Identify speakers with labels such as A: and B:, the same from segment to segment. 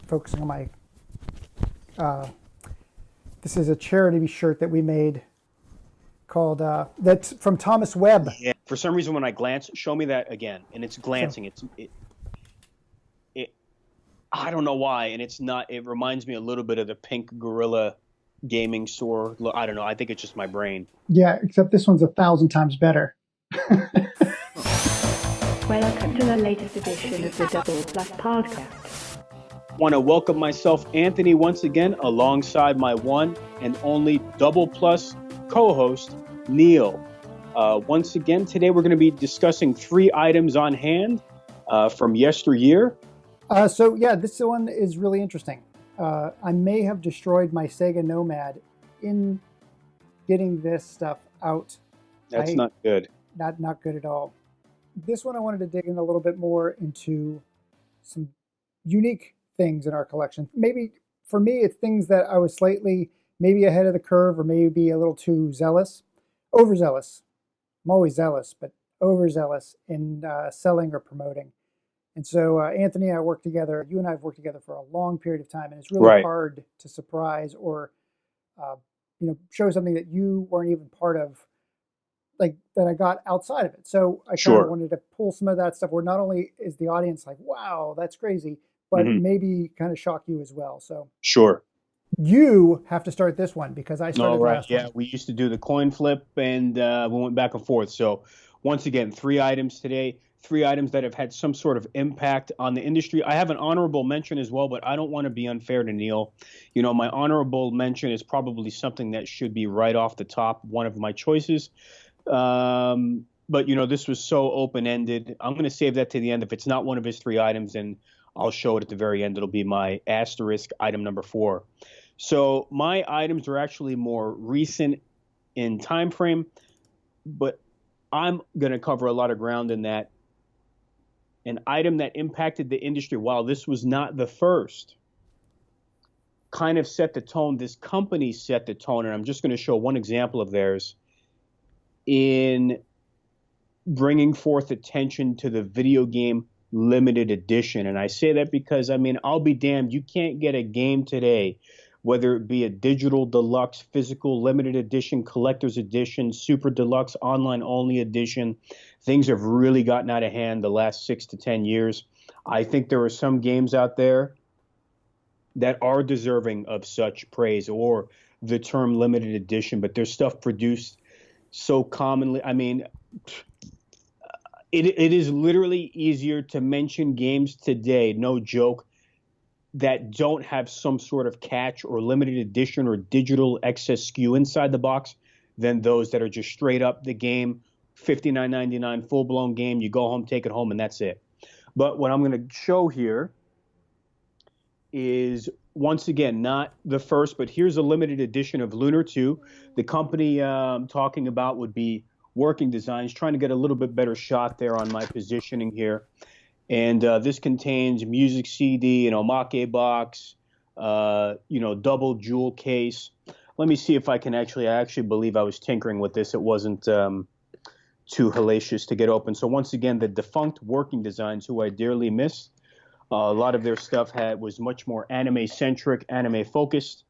A: focusing on my. This is a charity shirt that we made called that's from Thomas Webb.
B: Yeah. For some reason, when I glance, show me that again, and it's glancing. I don't know why, and it's not. It reminds me a little bit of the Pink Gorilla gaming store. I don't know. I think it's just my brain.
A: Yeah, except this one's 1,000 times better.
C: Welcome to the latest edition of the Double Plus podcast.
B: Want to welcome myself, Anthony, once again, alongside my one and only Double Plus co-host, Neil. Once again, today we're going to be discussing 3 items on hand from yesteryear.
A: So yeah, this one is really interesting. I may have destroyed my Sega Nomad in getting this stuff out.
B: That's not good.
A: Not good at all. This one I wanted to dig in a little bit more into some unique things in our collection. Maybe for me, it's things that I was slightly maybe ahead of the curve or maybe a little too zealous, overzealous. I'm always zealous, but overzealous in selling or promoting. And so, Anthony and I worked together. You and I have worked together for a long period of time, and it's really hard to surprise or, show something that you weren't even part of, like that I got outside of it. So I kind of wanted to pull some of that stuff where not only is the audience like, "Wow, that's crazy," but maybe kind of shock you as well. So you have to start this one because I started last one.
B: Yeah, we used to do the coin flip, and we went back and forth. So once again, 3 items today. 3 items that have had some sort of impact on the industry. I have an honorable mention as well, but I don't want to be unfair to Neil. You know, my honorable mention is probably something that should be right off the top, one of my choices. But, this was so open-ended. I'm going to save that to the end. If it's not one of his 3 items, then I'll show it at the very end. It'll be my asterisk item number 4. So my items are actually more recent in time frame, but I'm going to cover a lot of ground in that. An item that impacted the industry, while this was not the first, kind of set the tone. This company set the tone, and I'm just going to show one example of theirs in bringing forth attention to the video game limited edition. And I say that because, I'll be damned, you can't get a game today, whether it be a digital deluxe, physical, limited edition, collector's edition, super deluxe, online only edition. Things have really gotten out of hand the last 6 to 10 years. I think there are some games out there that are deserving of such praise or the term limited edition, but there's stuff produced so commonly. It is literally easier to mention games today, no joke, that don't have some sort of catch or limited edition or digital excess SKU inside the box than those that are just straight up the game, $59.99 full-blown game. You go home, take it home, and that's it. But what I'm going to show here is, once again, not the first, but here's a limited edition of Lunar 2. The company I'm talking about would be Working Designs, trying to get a little bit better shot there on my positioning here. And this contains music CD, omake box, double jewel case. Let me see if I can I actually believe I was tinkering with this. It wasn't too hellacious to get open. So once again, the defunct Working Designs, who I dearly miss. A lot of their stuff was much more anime-centric, anime-focused.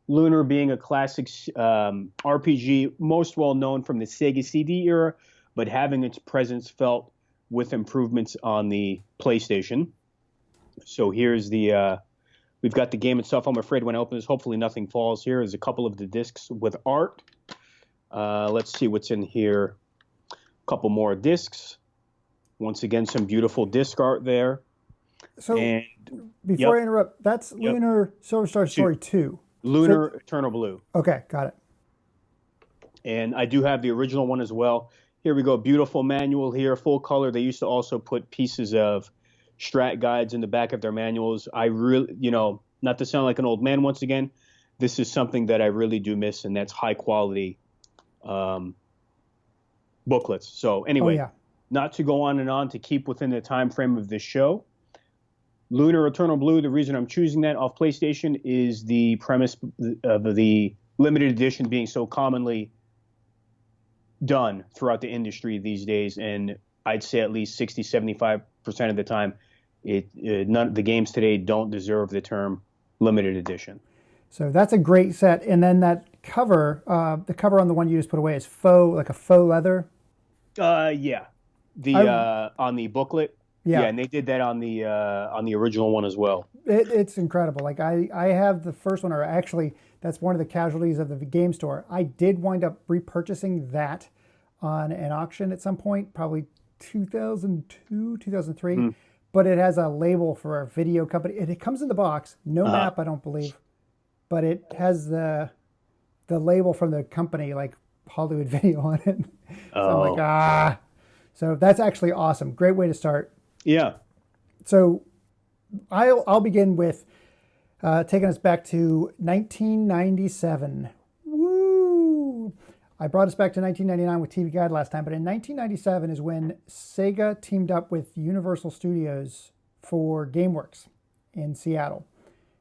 B: Lunar being a classic RPG, most well known from the Sega CD era, but having its presence felt with improvements on the PlayStation. So here's we've got the game itself. I'm afraid when I open this, hopefully nothing falls here. There's a couple of the discs with art. Let's see what's in here. A couple more discs. Once again, some beautiful disc art there.
A: So before I interrupt, that's Lunar Silver Star Story 2.
B: Lunar Eternal Blue.
A: Okay, got it.
B: And I do have the original one as well. Here we go. Beautiful manual here, full color. They used to also put pieces of strat guides in the back of their manuals. I really, not to sound like an old man once again, this is something that I really do miss, and that's high quality booklets. So anyway, not to go on and on, to keep within the time frame of this show. Lunar Eternal Blue, the reason I'm choosing that off PlayStation is the premise of the limited edition being so commonly done throughout the industry these days, and I'd say at least 60-75% of the time None the games today don't deserve the term limited edition.
A: So that's a great set. And then that cover, the cover on the one you just put away is faux, like a faux leather.
B: Yeah, on the booklet.
A: Yeah.
B: Yeah, and they did that on the original one as well.
A: It's incredible. Like I have the first one, or actually that's one of the casualties of the game store. I did wind up repurchasing that on an auction at some point, probably 2002, 2003. But it has a label for a video company. It comes in the box, no map, I don't believe, but it has the label from the company, like Hollywood Video on it. So I'm like, So that's actually awesome. Great way to start.
B: Yeah.
A: So I'll begin with taking us back to 1997. Woo! I brought us back to 1999 with TV Guide last time, but in 1997 is when Sega teamed up with Universal Studios for GameWorks in Seattle.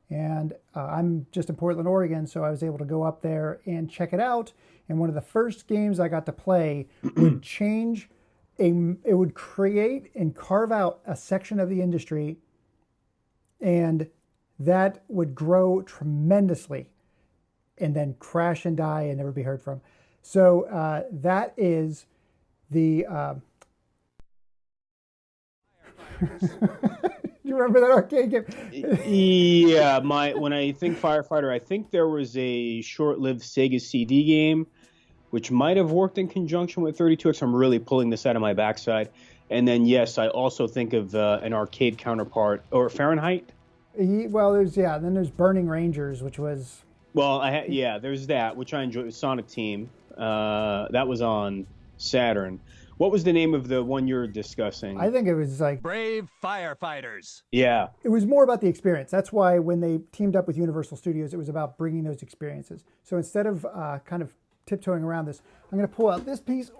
A: And I'm just in Portland, Oregon, so I was able to go up there and check it out. And one of the first games I got to play would it would create and carve out a section of the industry, and that would grow tremendously and then crash and die and never be heard from. So that is the... You remember that arcade game?
B: Yeah, when I think Firefighter, I think there was a short-lived Sega CD game, which might have worked in conjunction with 32X. I'm really pulling this out of my backside. And then, yes, I also think of an arcade counterpart, or Fahrenheit.
A: Well, then there's Burning Rangers, which was...
B: Well, there's that, which I enjoyed. Sonic Team. That was on Saturn. What was the name of the one you're discussing?
A: I think it was like...
D: Brave Firefighters.
B: Yeah.
A: It was more about the experience. That's why when they teamed up with Universal Studios, it was about bringing those experiences. So instead of kind of tiptoeing around this, I'm going to pull out this piece,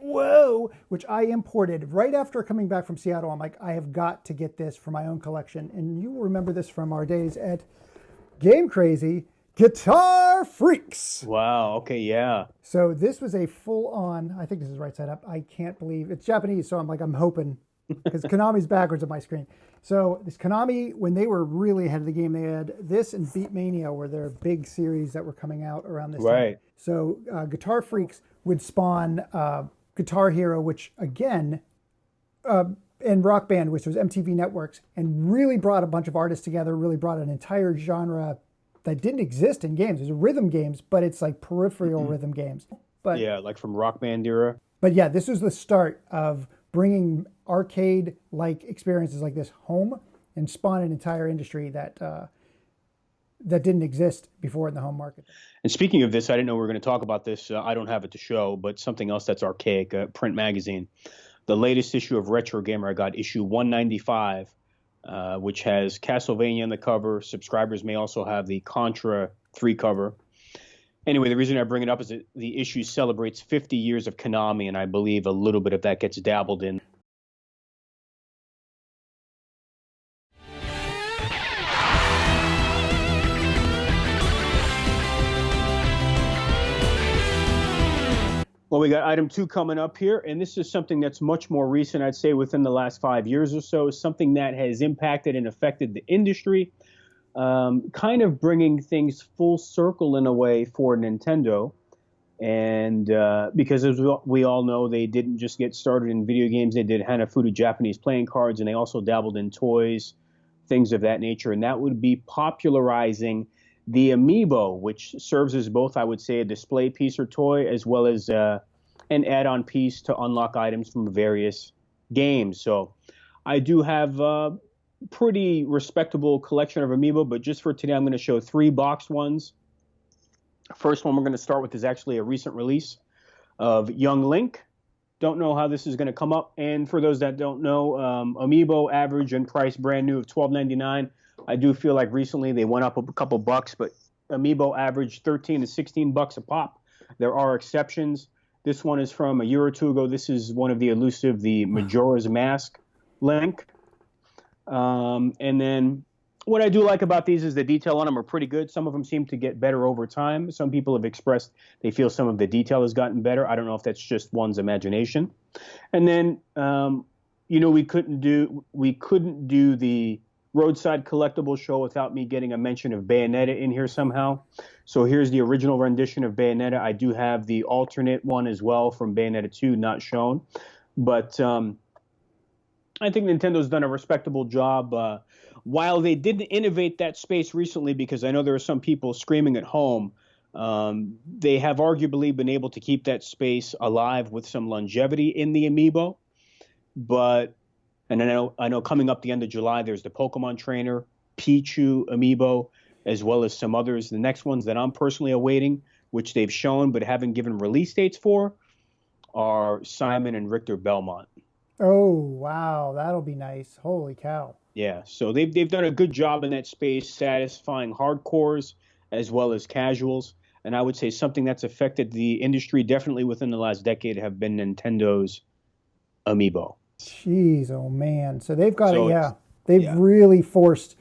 A: which I imported right after coming back from Seattle. I'm like, I have got to get this for my own collection. And you will remember this from our days at Game Crazy, Guitar Freaks.
B: Wow, okay, yeah.
A: So this was a full-on, I think this is right side up. I can't believe, it's Japanese, so I'm hoping, because Konami's backwards on my screen. So this Konami, when they were really ahead of the game, they had this and Beatmania were their big series that were coming out around this time. So Guitar Freaks would spawn Guitar Hero, which again, and Rock Band, which was MTV Networks, and really brought a bunch of artists together, really brought an entire genre that didn't exist in games. It's rhythm games, but it's like peripheral rhythm games. But
B: yeah, like from Rock Band era.
A: But yeah, this was the start of bringing arcade-like experiences like this home and spawn an entire industry that didn't exist before in the home market.
B: And speaking of this, I didn't know we were going to talk about this. I don't have it to show, but something else that's archaic, print magazine. The latest issue of Retro Gamer, I got issue 195. Which has Castlevania on the cover. Subscribers may also have the Contra 3 cover. Anyway, the reason I bring it up is that the issue celebrates 50 years of Konami, and I believe a little bit of that gets dabbled in. Well, we got item 2 coming up here, and this is something that's much more recent, I'd say within the last 5 years or so, something that has impacted and affected the industry, kind of bringing things full circle in a way for Nintendo. And because as we all know, they didn't just get started in video games, they did Hanafuda Japanese playing cards, and they also dabbled in toys, things of that nature, and that would be popularizing the Amiibo, which serves as both, I would say, a display piece or toy, as well as an add-on piece to unlock items from various games. So I do have a pretty respectable collection of Amiibo, but just for today, I'm going to show 3 boxed ones. First one we're going to start with is actually a recent release of Young Link. Don't know how this is going to come up. And for those that don't know, Amiibo average and price brand new of $12.99. I do feel like recently they went up a couple bucks, but Amiibo averaged 13 to 16 bucks a pop. There are exceptions. This one is from a year or two ago. This is one of the elusive, the Majora's Mask Link. And then what I do like about these is the detail on them are pretty good. Some of them seem to get better over time. Some people have expressed they feel some of the detail has gotten better. I don't know if that's just one's imagination. And then, we couldn't do the roadside collectible show without me getting a mention of Bayonetta in here somehow. So here's the original rendition of Bayonetta. I do have the alternate one as well from Bayonetta 2, not shown. But I think Nintendo's done a respectable job. While they didn't innovate that space recently, because I know there are some people screaming at home, they have arguably been able to keep that space alive with some longevity in the amiibo. And I know coming up the end of July, there's the Pokemon Trainer, Pichu amiibo, as well as some others. The next ones that I'm personally awaiting, which they've shown but haven't given release dates for, are Simon and Richter Belmont.
A: Oh, wow. That'll be nice. Holy cow.
B: Yeah, so they've done a good job in that space, satisfying hardcores as well as casuals. And I would say something that's affected the industry definitely within the last decade have been Nintendo's amiibo.
A: Jeez, oh man. So they've got
B: So
A: it, yeah. They've really forced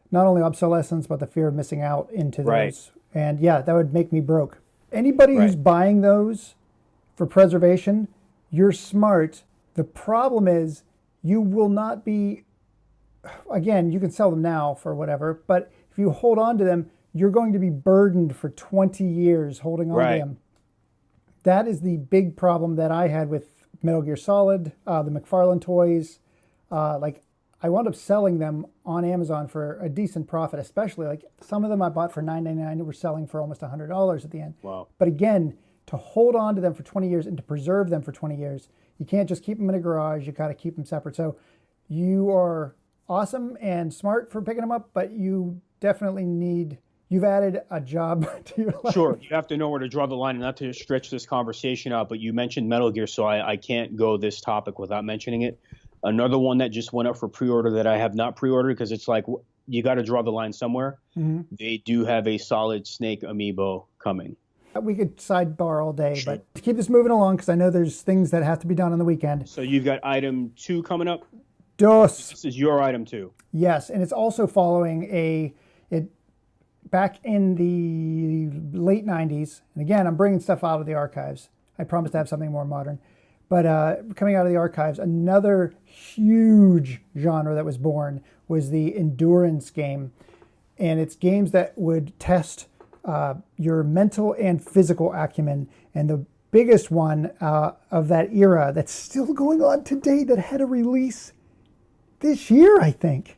A: not only obsolescence, but the fear of missing out into those.
B: Right.
A: And yeah, that would make me broke. Anybody who's buying those for preservation, you're smart. The problem is you will not be, again, you can sell them now for whatever, but if you hold on to them, you're going to be burdened for 20 years holding on to them. That is the big problem that I had with Metal Gear Solid, the McFarlane toys. Like, I wound up selling them on Amazon for a decent profit, especially like some of them I bought for $9.99 and were selling for almost $100 at the end.
B: Wow.
A: But again, to hold on to them for 20 years and to preserve them for 20 years, you can't just keep them in a garage. You got to keep them separate. So you are awesome and smart for picking them up, but you definitely you've added a job to your life.
B: Sure, you have to know where to draw the line and not to stretch this conversation out, but you mentioned Metal Gear, so I can't go this topic without mentioning it. Another one that just went up for pre-order that I have not pre-ordered because it's like you got to draw the line somewhere. Mm-hmm. They do have a Solid Snake amiibo coming.
A: We could sidebar all day, but to keep this moving along, because I know there's things that have to be done on the weekend.
B: So you've got item 2 coming up?
A: Dos.
B: This is your item 2.
A: Yes, and it's also following back in the late 90s. And again, I'm bringing stuff out of the archives. I promise to have something more modern. But coming out of the archives, another huge genre that was born was the endurance game. And it's games that would test your mental and physical acumen. And the biggest one of that era that's still going on today that had a release this year, I think,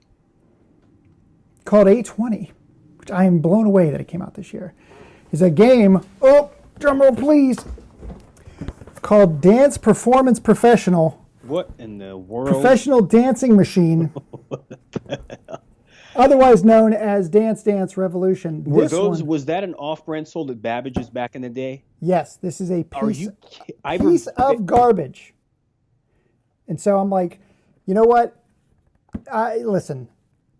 A: called A20, which I am blown away that it came out this year, is a game, drumroll please, called Dance Performance Professional.
B: What in the world?
A: Professional Dancing Machine. Otherwise known as Dance Dance Revolution.
B: Was that an off-brand sold at Babbage's back in the day?
A: Yes, this is a piece of garbage. And so I'm like, you know what? Listen,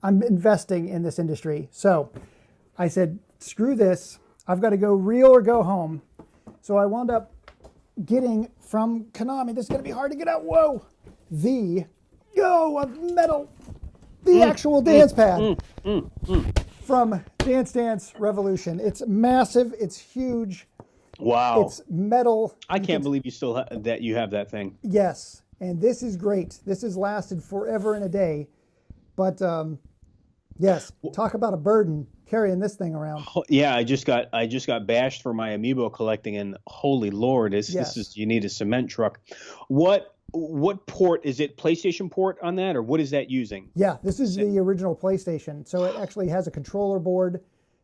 A: I'm investing in this industry. So I said, screw this. I've got to go real or go home. So I wound up getting from Konami, this is going to be hard to get out, the actual dance pad from Dance Dance Revolution. It's massive. It's huge.
B: Wow.
A: It's metal.
B: I can't believe you have that thing.
A: Yes. And this is great. This has lasted forever and a day. But yes, talk about a burden carrying this thing around.
B: Yeah, I just got bashed for my amiibo collecting, and holy Lord, this is you need a cement truck. What port is it? PlayStation port on that, or what is that using?
A: Yeah, this is the original PlayStation. So it actually has a controller board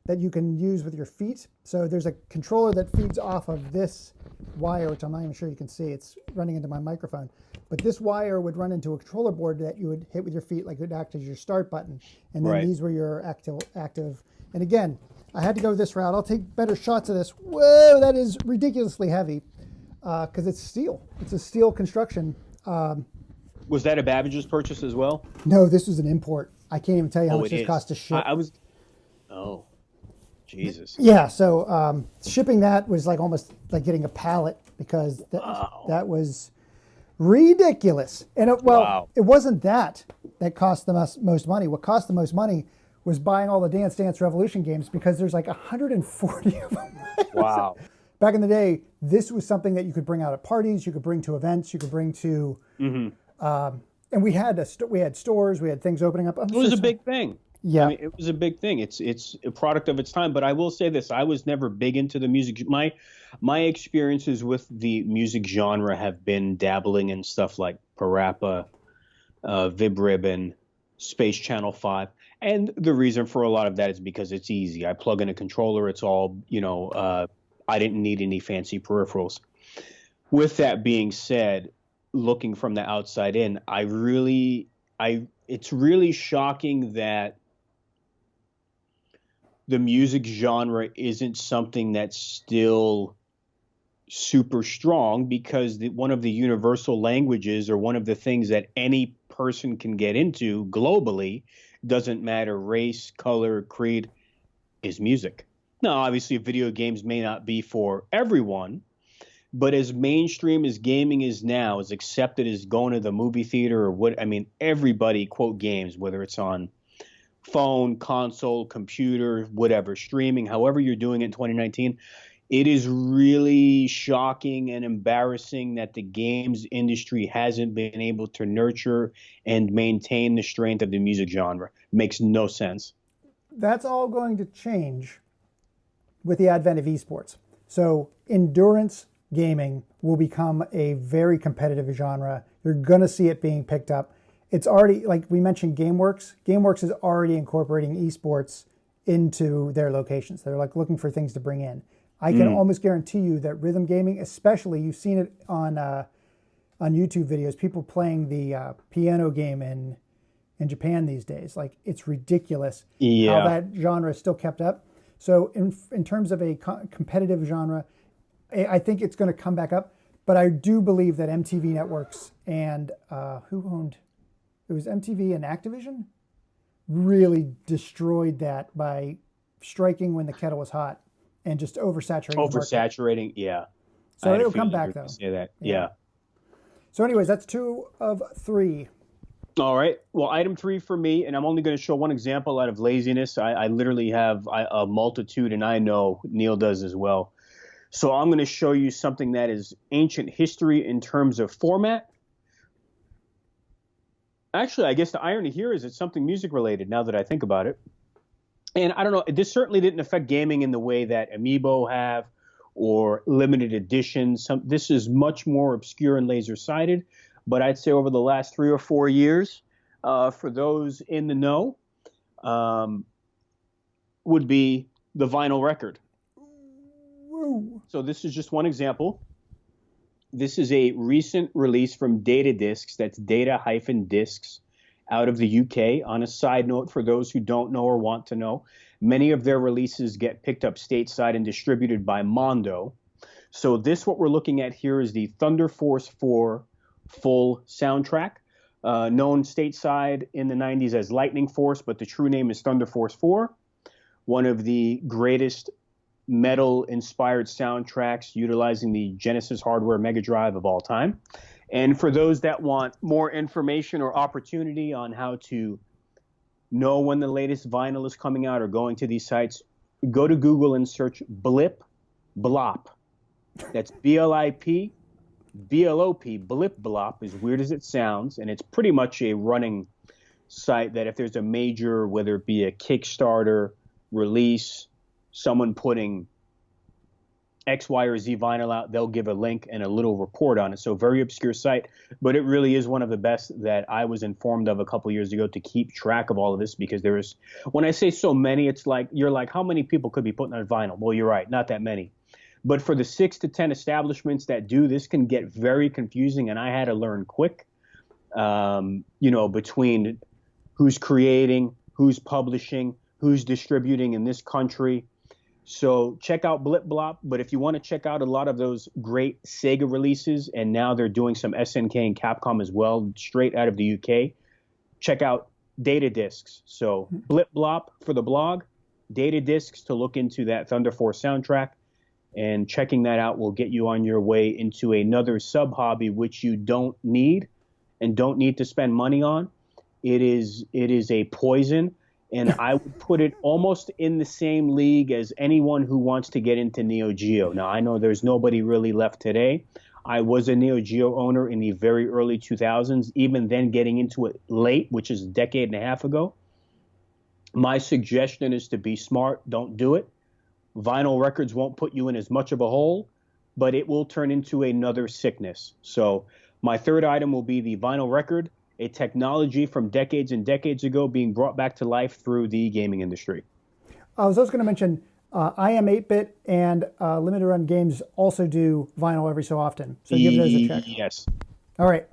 A: that you can use with your feet. So there's a controller that feeds off of this wire, which I'm not even sure you can see. It's running into my microphone. But this wire would run into a controller board that you would hit with your feet, like it would act as your start button. And then these were your active. And again, I had to go this route. I'll take better shots of this. Whoa, that is ridiculously heavy because it's steel. It's a steel construction.
B: Was that a Babbage's purchase as well?
A: No, this was an import. I can't even tell you how much this cost to ship.
B: Oh, Jesus.
A: Yeah, so shipping that was like almost like getting a pallet because that was ridiculous. And it wasn't that cost the most money. What cost the most money was buying all the Dance Dance Revolution games because there's like 140 of them.
B: Wow.
A: Back in the day, this was something that you could bring out at parties, you could bring to events, you could bring to And we had we had stores, we had things opening up.
B: It was a big thing.
A: Yeah.
B: I mean, it was a big thing. It's a product of its time. But I will say this: I was never big into the music. My experiences with the music genre have been dabbling in stuff like Parappa, Vib Ribbon, Space Channel 5. And the reason for a lot of that is because it's easy. I plug in a controller. It's all, I didn't need any fancy peripherals. With that being said, looking from the outside in, it's really shocking that the music genre isn't something that's still super strong, because one of the universal languages, or one of the things that any person can get into globally, doesn't matter race, color, creed, is music. Now, obviously, video games may not be for everyone, but as mainstream as gaming is now, as accepted as going to the movie theater everybody, quote, games, whether it's on phone, console, computer, whatever, streaming, however you're doing it in 2019, it is really shocking and embarrassing that the games industry hasn't been able to nurture and maintain the strength of the music genre. Makes no sense.
A: That's all going to change with the advent of esports. So endurance gaming will become a very competitive genre. You're going to see it being picked up. It's already, like we mentioned, GameWorks. GameWorks is already incorporating esports into their locations. They're like looking for things to bring in. I can almost guarantee you that rhythm gaming, especially, you've seen it on YouTube videos, people playing the piano game in Japan these days. Like, it's ridiculous how that genre is still kept up. So in terms of a competitive genre, I think it's going to come back up. But I do believe that MTV Networks and who owned? It was MTV and Activision really destroyed that by striking when the kettle was hot and just oversaturating.
B: Oversaturating, yeah.
A: So it'll come back, though.
B: Say that, yeah.
A: So anyways, that's 2 of 3.
B: All right. Well, item 3 for me, and I'm only going to show one example out of laziness. I literally have a multitude, and I know Neil does as well. So I'm going to show you something that is ancient history in terms of format. Actually, I guess the irony here is it's something music related, now that I think about it. And I don't know, this certainly didn't affect gaming in the way that Amiibo have or limited editions. This is much more obscure and laser-sided, but I'd say over the last 3 or 4 years, for those in the know, would be the vinyl record.
A: Woo.
B: So this is just one example. This is a recent release from Data Discs. That's Data-Discs out of the UK. On a side note, for those who don't know or want to know, many of their releases get picked up stateside and distributed by Mondo. So what we're looking at here is the Thunder Force 4 full soundtrack, known stateside in the 90s as Lightning Force, but the true name is Thunder Force 4, one of the greatest metal-inspired soundtracks utilizing the Genesis hardware Mega Drive of all time. And for those that want more information or opportunity on how to know when the latest vinyl is coming out or going to these sites, go to Google and search Blip Blop. That's B-L-I-P, B-L-O-P, Blip Blop, as weird as it sounds. And it's pretty much a running site that if there's a major, whether it be a Kickstarter, release, someone putting X, Y, or Z vinyl out, they'll give a link and a little report on it. So very obscure site, but it really is one of the best that I was informed of a couple years ago to keep track of all of this, because there is, when I say so many, it's like, you're like, how many people could be putting on vinyl? Well, you're right, not that many. But for the 6 to 10 establishments that do, this can get very confusing, and I had to learn quick, between who's creating, who's publishing, who's distributing in this country. So check out Blip Blop, but if you want to check out a lot of those great Sega releases, and now they're doing some SNK and Capcom as well, straight out of the UK, check out Data Discs. So Blip Blop for the blog, Data Discs to look into that Thunder Force soundtrack, and checking that out will get you on your way into another sub-hobby which you don't need and don't need to spend money on. It is a poison. And I would put it almost in the same league as anyone who wants to get into Neo Geo. Now, I know there's nobody really left today. I was a Neo Geo owner in the very early 2000s, even then getting into it late, which is a decade and a half ago. My suggestion is to be smart. Don't do it. Vinyl records won't put you in as much of a hole, but it will turn into another sickness. So my third item will be the vinyl record, a technology from decades and decades ago being brought back to life through the gaming industry.
A: I was also going to mention I Am 8-Bit and Limited Run Games also do vinyl every so often. So give those a check.
B: Yes.
A: All right.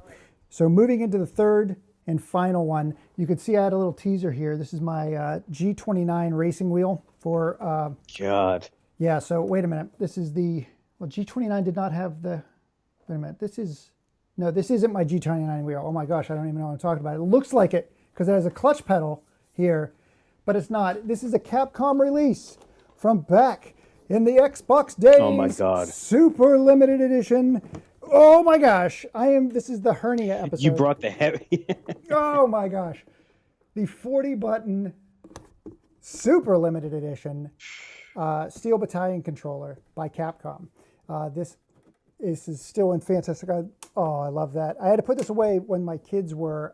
A: So moving into the third and final one, you could see I had a little teaser here. This is my G29 racing wheel for...
B: God.
A: Yeah, so wait a minute. This is the... Well, G29 did not have the... Wait a minute. This is... No, this isn't my G29 wheel. Oh my gosh, I don't even know what I'm talking about. It looks like it because it has a clutch pedal here, but it's not. This is a Capcom release from back in the Xbox days.
B: Oh my God.
A: Super limited edition. Oh my gosh. This is the Hernia episode.
B: You brought the heavy.
A: Oh my gosh. The 40-button super limited edition Steel Battalion controller by Capcom. This is still in fantastic. I love that. I had to put this away when my kids were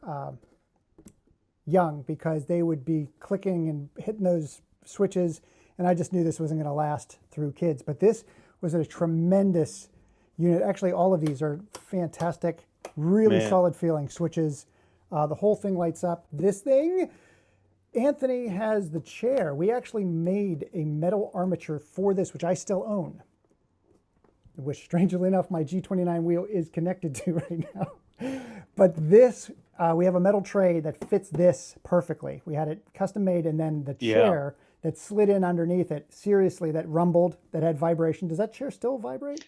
A: young because they would be clicking and hitting those switches, and I just knew this wasn't going to last through kids. But this was a tremendous unit. Actually, all of these are fantastic, really solid feeling switches. The whole thing lights up. This thing, Anthony has the chair. We actually made a metal armature for this, which I still own, which strangely enough my G29 wheel is connected to right now. But this, we have a metal tray that fits this perfectly. We had it custom made, and then the chair that slid in underneath it, seriously, that rumbled, that had vibration. Does that chair still vibrate?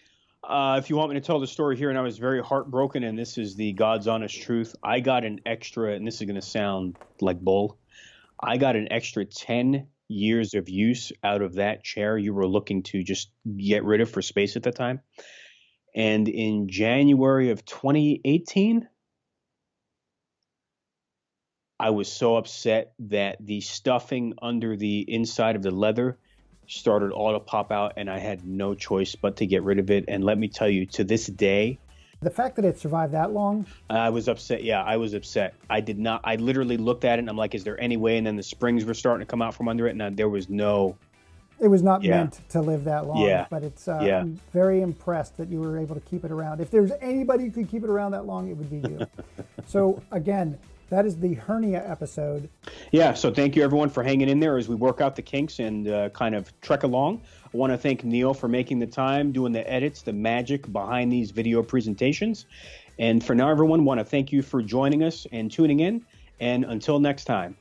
B: If you want me to tell the story here, and I was very heartbroken, and this is the God's honest truth, I got an extra, and this is going to sound like bull, I got an extra 10 years of use out of that chair you were looking to just get rid of for space at the time. And in January of 2018, I was so upset that the stuffing under the inside of the leather started all to pop out, and I had no choice but to get rid of it. And let me tell you, to this day,
A: the fact that it survived that long,
B: I was upset. Yeah, I was upset. I literally looked at it and I'm like, is there any way? And then the springs were starting to come out from under it, and there was no.
A: It was not meant to live that long.
B: Yeah.
A: But it's I'm very impressed that you were able to keep it around. If there's anybody who could keep it around that long, it would be you. So again, that is the Hernia episode.
B: Yeah, so thank you everyone for hanging in there as we work out the kinks and kind of trek along. I want to thank Neil for making the time, doing the edits, the magic behind these video presentations. And for now, everyone, want to thank you for joining us and tuning in. And until next time.